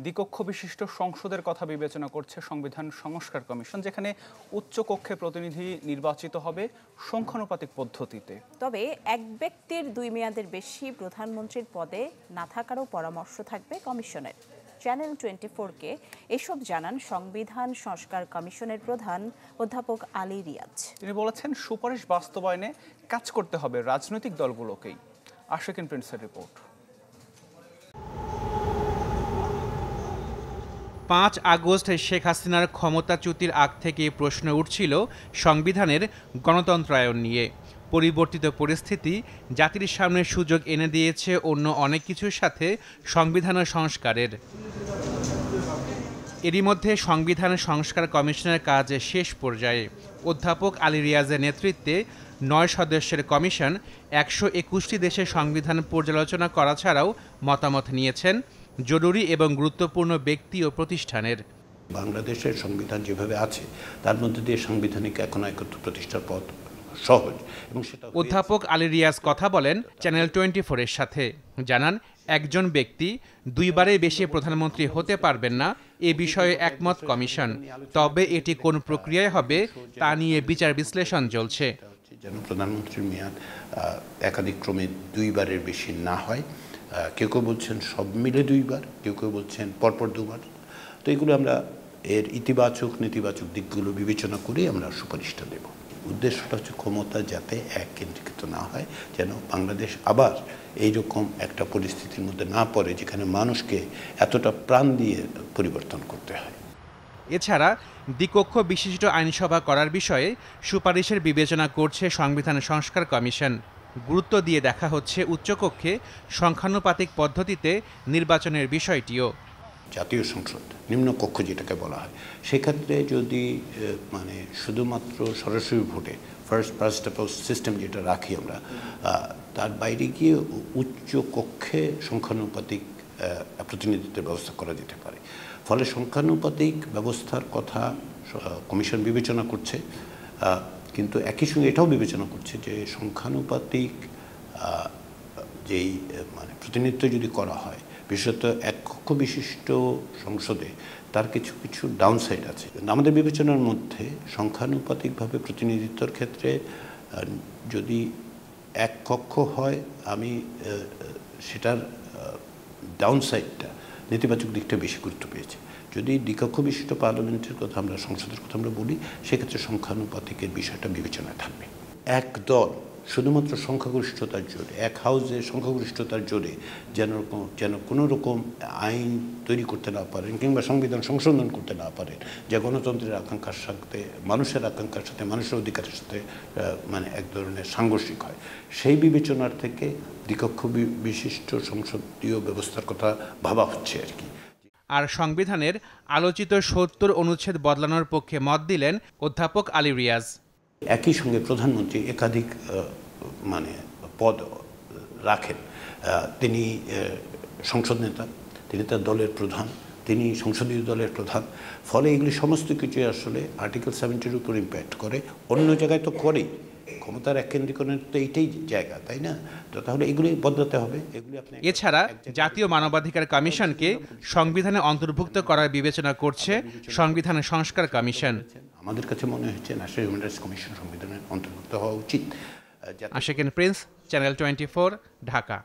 দ্বিকক্ষ বিশিষ্ট সংসদের কথা বিবেচনা করছে সংবিধান সংস্কার কমিশন, যেখানে উচ্চ কক্ষে প্রতিনিধি নির্বাচিত হবে সংখ্যানুপাতিক পদ্ধতিতে। তবে এক ব্যক্তির 2 মেয়াদের বেশি প্রধানমন্ত্রীর পদে না থাকারও পরামর্শ থাকবে কমিশনের। চ্যানেল 24-কে এসব জানান সংবিধান সংস্কার কমিশনের প্রধান অধ্যাপক আলী রিয়াজ। তিনি বলেছেন, সুপারিশ বাস্তবায়নে কাজ করতে হবে রাজনৈতিক দলগুলোকেই। আশিকিন প্রিন্সের রিপোর্ট। 5 আগস্ট শেখ হাসিনার ক্ষমতাচ্যুতির আগ থেকে প্রশ্ন উঠছিল সংবিধানের গণতন্ত্রায়ন নিয়ে। পরিবর্তিত পরিস্থিতি জাতির সামনে সুযোগ এনে দিয়েছে অন্য অনেক কিছুর সাথে সংবিধান সংস্কারের। এরই মধ্যে সংবিধান সংস্কার কমিশনের কাজ শেষ পর্যায়ে। অধ্যাপক আলী রিয়াজের নেতৃত্বে 9 সদস্যের কমিশন 121টি দেশের সংবিধান পর্যালোচনা করা ছাড়াও মতামত নিয়েছেন জরুরি এবং গুরুত্বপূর্ণ ব্যক্তি ও প্রতিষ্ঠানের। বাংলাদেশের সংবিধান যেভাবে আছে তার মধ্যে দিয়ে সাংবিধানিক একত্র প্রতিষ্ঠার পথ সহজ এবং সেটা। অধ্যাপক আলী রিয়াজ কথা বলেন চ্যানেল 24-এর সাথে। জানান, একজন ব্যক্তি 2 বারের বেশি প্রধানমন্ত্রী হতে পারবেন না, এ বিষয়ে একমত কমিশন। তবে এটি কোন প্রক্রিয়ায় হবে তা নিয়ে বিচার বিশ্লেষণ চলছে। যেন প্রধানমন্ত্রীর মেয়াদ একাধিক ক্রমে 2 বারের বেশি না হয়। কেউ কেউ বলছেন সব মিলে 2 বার, কেউ কেউ বলছেন পরপর 2 বার। তো এগুলো আমরা এর ইতিবাচক নেতিবাচক দিকগুলো বিবেচনা করে আমরা সুপারিশটা দেব। উদ্দেশ্যটা হচ্ছে ক্ষমতা যাতে এককেন্দ্রীকৃত না হয়, যেন বাংলাদেশ আবার এইরকম একটা পরিস্থিতির মধ্যে না পড়ে যেখানে মানুষকে এতটা প্রাণ দিয়ে পরিবর্তন করতে হয়। এছাড়া দ্বিকক্ষ বিশিষ্ট আইনসভা করার বিষয়ে সুপারিশের বিবেচনা করছে সংবিধান সংস্কার কমিশন। গুরুত্ব দিয়ে দেখা হচ্ছে উচ্চকক্ষে সংখ্যানুপাতিক পদ্ধতিতে নির্বাচনের বিষয়টিও। জাতীয় সংসদ নিম্নকক্ষ যেটাকে বলা হয়, সেক্ষেত্রে যদি শুধুমাত্র সরাসরি ভোটে first past the post system যেটা রাখি আমরা, তার বাইরে গিয়ে উচ্চ কক্ষে সংখ্যানুপাতিক প্রতিনিধিত্বের ব্যবস্থা করা যেতে পারে। ফলে সংখ্যানুপাতিক ব্যবস্থার কথা কমিশন বিবেচনা করছে, কিন্তু একই সঙ্গে এটাও বিবেচনা করছে যে সংখ্যানুপাতিক যেই প্রতিনিধিত্ব যদি করা হয়, বিশেষত এক কক্ষ বিশিষ্ট সংসদে, তার কিছু কিছু ডাউনসাইড আছে। আমাদের বিবেচনার মধ্যে সংখ্যানুপাতিকভাবে প্রতিনিধিত্বের ক্ষেত্রে যদি এক কক্ষ হয়, আমি সেটার ডাউনসাইডটা নেতিবাচক দিকটা বেশি গুরুত্ব পেয়েছে। যদি দ্বিকক্ষ বিশিষ্ট পার্লামেন্টের কথা আমরা, সংসদের কথা আমরা বলি, সেক্ষেত্রে সংখ্যানুপাতিকের বিষয়টা বিবেচনায় থাকবে। এক দল শুধুমাত্র সংখ্যাগরিষ্ঠতার জোরে, এক হাউসের সংখ্যাগরিষ্ঠতার জোরে যেন কোনো রকম আইন তৈরি করতে না পারেন কিংবা সংবিধান সংশোধন করতে না পারেন, যা গণতন্ত্রের আকাঙ্ক্ষার সাথে, মানুষের আকাঙ্ক্ষার সাথে, মানুষের অধিকারের সাথে এক ধরনের সাংঘর্ষিক হয়। সেই বিবেচনার থেকে দ্বিকক্ষ বিশিষ্ট সংসদীয় ব্যবস্থার কথা ভাবা হচ্ছে আর কি। আর সংবিধানের আলোচিত 70 অনুচ্ছেদ বদলানোর পক্ষে মত দিলেন অধ্যাপক আলী রিয়াজ। একই সঙ্গে প্রধানমন্ত্রী একাধিক পদ রাখেন। তিনি সংসদ নেতা, তিনি তার দলের প্রধান, তিনি সংসদীয় দলের প্রধান। ফলে এগুলি সমস্ত কিছু আসলে আর্টিকেল 70-এর উপর ইম্প্যাক্ট করে। অন্য জায়গায় তো করেই, ক্ষমতার এককেন্দ্রীকরণের তো এইটাই জায়গা, তাই না? তো তাহলে এগুলি বদলাতে হবে। এছাড়া জাতীয় মানবাধিকার কমিশনকে সংবিধানে অন্তর্ভুক্ত করার বিবেচনা করছে সংবিধান সংস্কার কমিশন। আমাদের কাছে মনে হচ্ছে ন্যাশনাল হিউম্যান রাইটস কমিশন সংবিধানের অন্তর্ভুক্ত হওয়া উচিত। Ashikin Prince, channel 24, Dhaka.